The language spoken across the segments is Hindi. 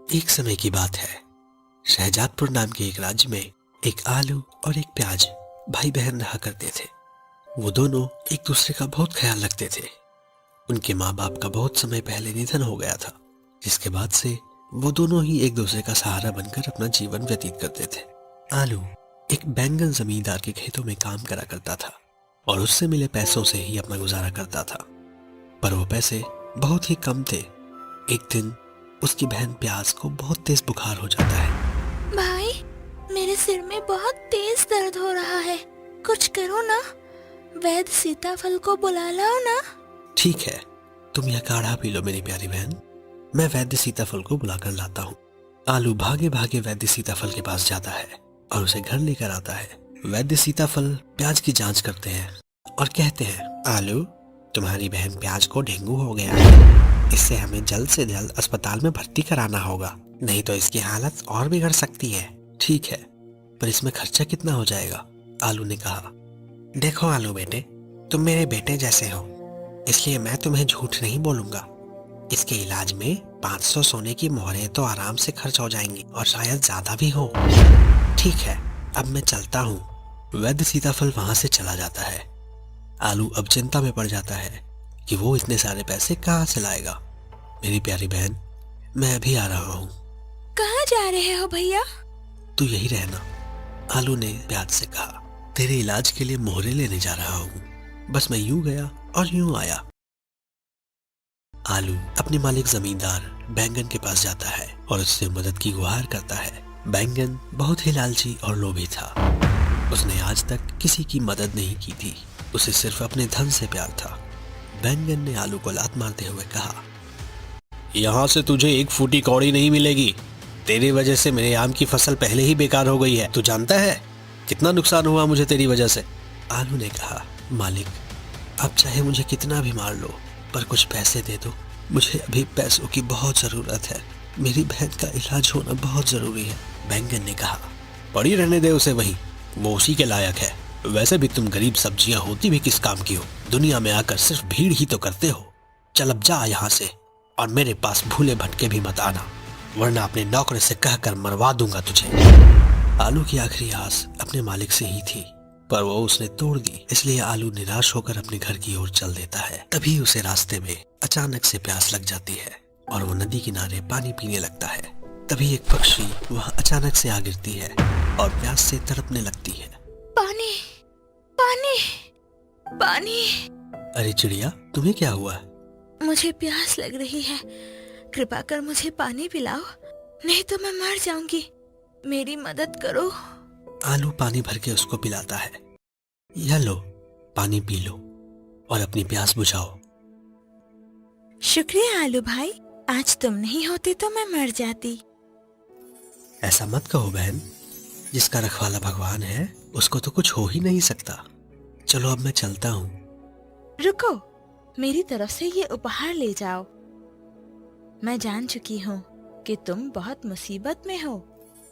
एक समय की बात है। शहजादपुर नाम के एक राज्य में एक आलू और एक प्याज भाई बहन रहा करते थे। वो दोनों एक दूसरे का बहुत ख्याल रखते थे। उनके माँ बाप का बहुत समय पहले निधन हो गया था, जिसके बाद से वो दोनों ही एक दूसरे का सहारा बनकर अपना जीवन व्यतीत करते थे। आलू एक बैंगन जमींदार के खेतों में काम करा करता था और उससे मिले पैसों से ही अपना गुजारा करता था, पर वो पैसे बहुत ही कम थे। एक दिन उसकी बहन प्याज को बहुत तेज बुखार हो जाता है। भाई, मेरे सिर में बहुत तेज दर्द हो रहा है, कुछ करो ना। वैद्य सीताफल को बुला लाओ ना। ठीक है, तुम यह काढ़ा पी लो मेरी प्यारी बहन, मैं वैद्य सीताफल को बुलाकर लाता हूँ। आलू भागे भागे वैद्य सीताफल के पास जाता है और उसे घर लेकर आता है। वैद्य सीताफल प्याज की जांच करते हैं और कहते हैं, आलू, तुम्हारी बहन प्याज को डेंगू हो गया है। इससे हमें जल्द से जल्द अस्पताल में भर्ती कराना होगा, नहीं तो इसकी हालत और बिगड़ सकती है। ठीक है, पर इसमें खर्चा कितना हो जाएगा? आलू ने कहा। देखो आलू बेटे, तुम मेरे बेटे जैसे हो, इसलिए मैं तुम्हें झूठ नहीं बोलूंगा। इसके इलाज में 500 सोने की मोहरें तो आराम से खर्च हो जाएंगी और शायद ज्यादा भी हो। ठीक है, अब मैं चलता हूँ। वैद्य सीताफल वहां से चला जाता है। आलू अब चिंता में पड़ जाता है कि वो इतने सारे पैसे कहाँ से लाएगा। मेरी प्यारी बहन, मैं अभी आ रहा हूँ। कहाँ जा रहे हो भैया? तू यही रहना, आलू ने प्याज से कहा। तेरे इलाज के लिए मोहरे लेने जा रहा हूँ, बस मैं यूं गया और यूं आया। आलू अपने मालिक जमींदार बैंगन के पास जाता है और उससे मदद की गुहार करता है। बैंगन बहुत ही लालची और लोभी था। उसने आज तक किसी की मदद नहीं की थी, उसे सिर्फ अपने धन से प्यार था। बैंगन ने आलू को लात मारते हुए कहा, यहाँ से तुझे एक फूटी कौड़ी नहीं मिलेगी। तेरी वजह से मेरे आम की फसल पहले ही बेकार हो गई है। तू जानता है कितना नुकसान हुआ मुझे तेरी वजह से? आलू ने कहा, मालिक, अब चाहे मुझे कितना भी मार लो, पर कुछ पैसे दे दो। मुझे अभी पैसों की बहुत जरूरत है, मेरी बहन का इलाज होना बहुत जरूरी है। बैंगन ने कहा, पड़ी रहने दे उसे वहीं, वो उसी के लायक है। वैसे भी तुम गरीब सब्जियां होती भी किस काम की हो, दुनिया में आकर सिर्फ भीड़ ही तो करते हो। चल अब जा यहाँ से, और मेरे पास भूले भटके भी मत आना, वरना अपने नौकर से कहकर मरवा दूंगा तुझे। आलू की आखिरी आस अपने मालिक से ही थी, पर वो उसने तोड़ दी। इसलिए आलू निराश होकर अपने घर की ओर चल देता है। तभी उसे रास्ते में अचानक से प्यास लग जाती है और वो नदी किनारे पानी पीने लगता है। तभी एक पक्षी वहाँ अचानक से आ गिरती है और प्यास से तड़पने लगती है। पानी, पानी, पानी। अरे चिड़िया, तुम्हें क्या हुआ? मुझे प्यास लग रही है, कृपा कर मुझे पानी पिलाओ, नहीं तो मैं मर जाऊंगी। मेरी मदद करो। आलू पानी भर के उसको पिलाता है। यह लो, पानी पी लो और अपनी प्यास बुझाओ। शुक्रिया आलू भाई, आज तुम नहीं होते तो मैं मर जाती। ऐसा मत कहो बहन, जिसका रखवाला भगवान है उसको तो कुछ हो ही नहीं सकता। चलो अब मैं चलता हूँ। रुको, मेरी तरफ से ये उपहार ले जाओ। मैं जान चुकी हूँ कि तुम बहुत मुसीबत में हो।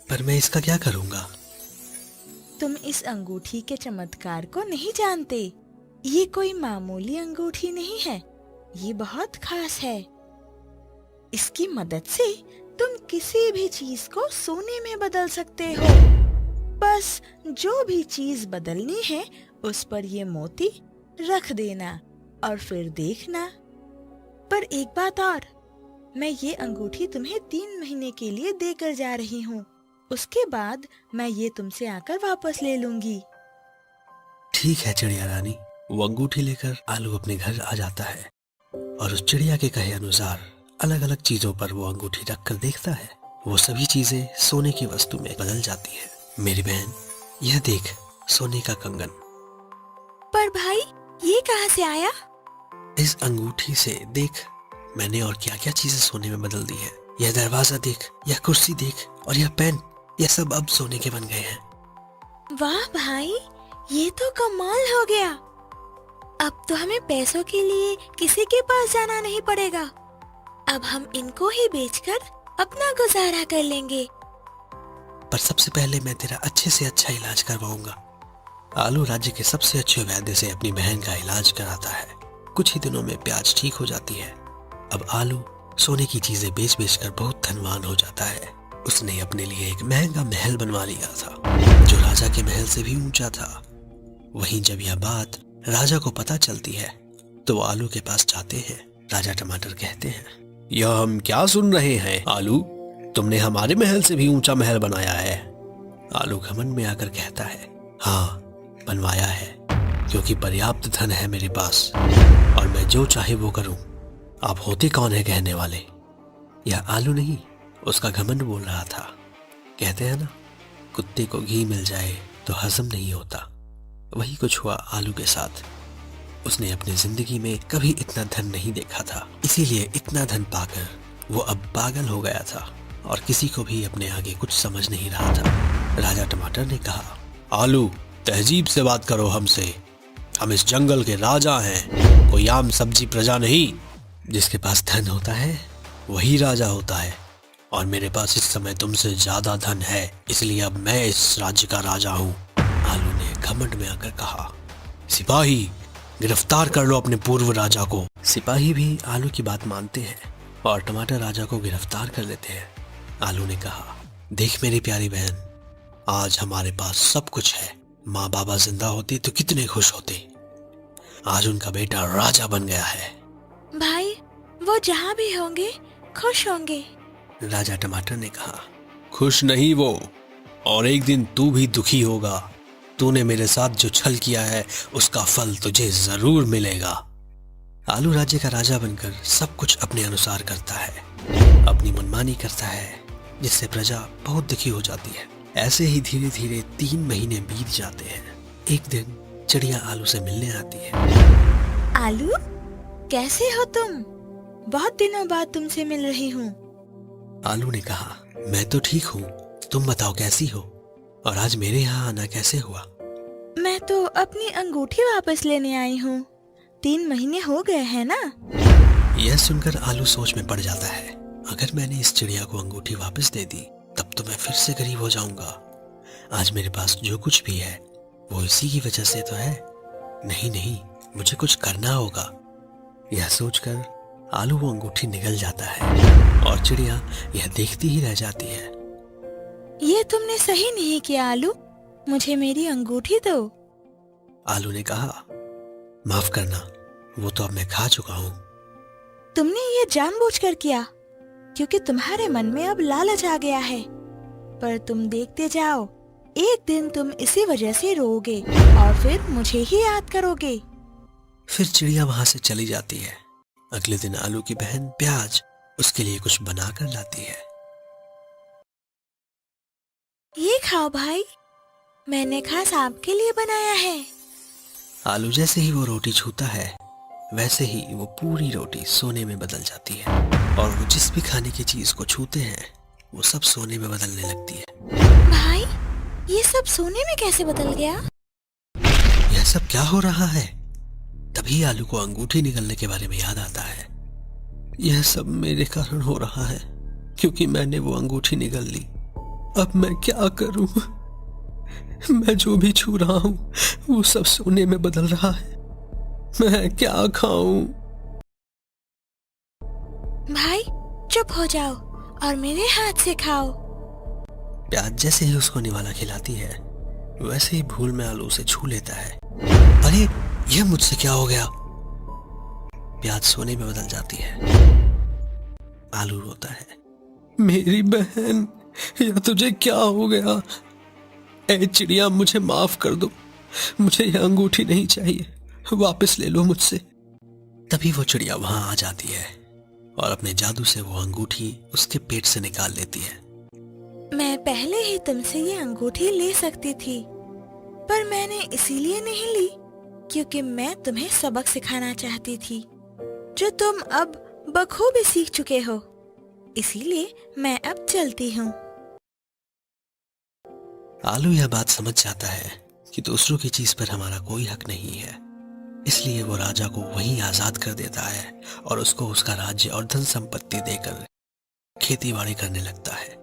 पर मैं इसका क्या करूँगा? तुम इस अंगूठी के चमत्कार को नहीं जानते। ये कोई मामूली अंगूठी नहीं है, ये बहुत खास है। इसकी मदद से तुम किसी भी चीज को सोने में बदल सकते हो। बस जो भी चीज बदलनी है उस पर ये मोती रख देना और फिर देखना। पर एक बात और, मैं ये अंगूठी तुम्हें 3 महीने के लिए देकर जा रही हूँ। उसके बाद मैं ये तुमसे आकर वापस ले लूंगी। ठीक है चिड़िया रानी। वो अंगूठी लेकर आलू अपने घर आ जाता है और उस चिड़िया के कहे अनुसार अलग अलग चीजों पर वो अंगूठी रखकर देखता है। वो सभी चीजें सोने की वस्तु में बदल जाती हैं। मेरी बहन, यह देख, सोने का कंगन। पर भाई, ये कहाँ से आया? इस अंगूठी से देख, मैंने और क्या क्या चीजें सोने में बदल दी है। यह दरवाजा देख, यह कुर्सी देख, और यह पेन, यह सब अब सोने के बन गए हैं। वाह भाई, ये तो कमाल हो गया। अब तो हमें पैसों के लिए किसी के पास जाना नहीं पड़ेगा। अब हम इनको ही बेचकर अपना गुजारा कर लेंगे। पर सबसे पहले मैं तेरा अच्छे से अच्छा इलाज करवाऊंगा। आलू राज्य के सबसे अच्छे वैद्य से अपनी बहन का इलाज कराता है। कुछ ही दिनों में प्याज ठीक हो जाती है। अब आलू सोने की चीजें बेच बेचकर बहुत धनवान हो जाता है। उसने अपने लिए एक महंगा महल बनवा लिया था जो राजा के महल से भी ऊंचा था। वहीं जब यह बात राजा को पता चलती है तो वो आलू के पास जाते हैं। राजा टमाटर कहते हैं, यह हम क्या सुन रहे हैं आलू, तुमने हमारे महल से भी ऊंचा महल बनाया है। आलू घमंड में आकर कहता है, हाँ बनवाया है, क्योंकि पर्याप्त धन है मेरे पास और मैं जो चाहे वो करूं। आप होते कौन है कहने वाले? यह आलू नहीं, उसका घमंड बोल रहा था। कहते हैं ना, कुत्ते को घी मिल जाए तो हजम नहीं होता। वही कुछ हुआ आलू के साथ। उसने अपनी जिंदगी में कभी इतना धन नहीं देखा था, इसीलिए इतना धन पाकर वो अब पागल हो गया था और किसी को भी अपने आगे कुछ समझ नहीं रहा था। राजा टमाटर ने कहा, आलू तहजीब से बात करो हमसे, हम इस जंगल के राजा हैं, कोई आम सब्जी प्रजा नहीं। जिसके पास धन होता है वही राजा होता है और मेरे पास इस समय तुमसे ज्यादा धन है, इसलिए अब मैं इस राज्य का राजा हूँ। आलू ने घमंड में आकर कहा, सिपाही गिरफ्तार कर लो अपने पूर्व राजा को। सिपाही भी आलू की बात मानते हैं और टमाटर राजा को गिरफ्तार कर लेते हैं। आलू ने कहा, देख मेरी प्यारी बहन, आज हमारे पास सब कुछ है। माँ बाबा जिंदा होते तो कितने खुश होते। आज उनका बेटा राजा बन गया है। भाई वो जहाँ भी होंगे खुश होंगे। राजा टमाटर ने कहा, खुश नहीं वो, और एक दिन तू भी दुखी होगा। तूने मेरे साथ जो छल किया है उसका फल तुझे जरूर मिलेगा। आलू राज्य का राजा बनकर सब कुछ अपने अनुसार करता है, अपनी मनमानी करता है, जिससे प्रजा बहुत दुखी हो जाती है। ऐसे ही धीरे धीरे 3 महीने बीत जाते हैं। एक दिन चिड़िया आलू से मिलने आती है। आलू कैसे हो तुम? बहुत दिनों बाद तुमसे मिल रही हूँ। आलू ने कहा, मैं तो ठीक हूँ, तुम बताओ कैसी हो और आज मेरे यहाँ आना कैसे हुआ? मैं तो अपनी अंगूठी वापस लेने आई हूँ। 3 महीने हो गए हैं ना। यह सुनकर आलू सोच में पड़ जाता है, अगर मैंने इस चिड़िया को अंगूठी वापस दे दी तब तो मैं फिर से गरीब हो जाऊंगा। आज मेरे पास जो कुछ भी है वो इसी की वजह से तो है। नहीं नहीं, मुझे कुछ करना होगा। यह सोचकर आलू वो अंगूठी निगल जाता है और चिड़िया यह देखती ही रह जाती है। ये तुमने सही नहीं किया आलू, मुझे मेरी अंगूठी दो। आलू ने कहा, माफ करना, वो तो अब मैं खा चुका हूँ। तुमने ये जानबूझकर किया, क्योंकि तुम्हारे मन में अब लालच आ गया है। पर तुम देखते जाओ, एक दिन तुम इसी वजह से रोओगे और फिर मुझे ही याद करोगे। फिर चिड़िया वहां से चली जाती है। अगले दिन आलू की बहन प्याज उसके लिए कुछ बना कर लाती है। ये खाओ भाई, मैंने खास आपके लिए बनाया है। आलू जैसे ही वो रोटी छूता है वैसे ही वो पूरी रोटी सोने में बदल जाती है और वो जिस भी खाने की चीज को छूते हैं वो सब सोने में बदलने लगती है। भाई ये सब सोने में कैसे बदल गया? यह सब क्या हो रहा है? तभी आलू को अंगूठी निकलने के बारे में याद आता है। यह सब मेरे कारण हो रहा है, क्योंकि मैंने वो अंगूठी निगल ली। अब मैं क्या करूं? मैं जो भी छू रहा हूं वो सब सोने में बदल रहा है। मैं क्या खाऊं? भाई चुप हो जाओ और मेरे हाथ से खाओ। प्याज जैसे ही उसको निवाला खिलाती है वैसे ही भूल में आलू उसे छू लेता है। अरे यह मुझसे क्या हो गया? प्याज सोने में बदल जाती है। आलू रोता है, मेरी बहन, यह तुझे क्या हो गया? ए चिड़िया, मुझे माफ कर दो, मुझे यह अंगूठी नहीं चाहिए, वापस ले लो मुझसे। तभी वो चिड़िया वहां आ जाती है और अपने जादू से वो अंगूठी उसके पेट से निकाल लेती है। मैं पहले ही तुमसे ये अंगूठी ले सकती थी, पर मैंने इसीलिए नहीं ली क्योंकि मैं तुम्हें सबक सिखाना चाहती थी, जो तुम अब बखूबी सीख चुके हो। इसीलिए मैं अब चलती हूँ। आलू यह बात समझ जाता है कि दूसरों की चीज पर हमारा कोई हक नहीं है, इसलिए वो राजा को वहीं आजाद कर देता है और उसको उसका राज्य और धन संपत्ति देकर खेती बाड़ी करने लगता है।